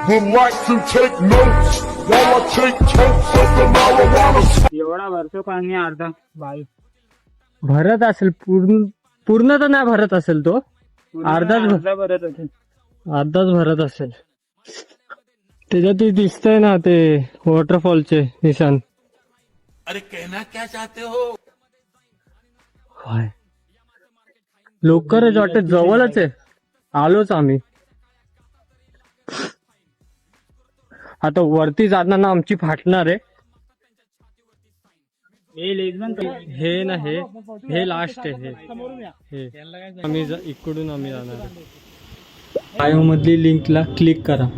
Would like to take notes while I take totes of the marijuana. एवढा भरतो पाणी अर्धा बाई भरत असेल पूर्ण तर नाही भरत असेल तो अर्धाच भरत होते. भरत असेल. त्याच्यात दिसतंय ना ते वॉटरफॉलचे निशाण. अरे कहना क्या चाहते हो? काय लवकरच वाटत जवळच आहे. आलोच आम्ही. आता वरती जाताना आमची फाटणार आहे. हे ना हे लास्ट आहे. हे आम्ही इकडून आम्ही जाणार. बायो मधली लिंकला क्लिक करा.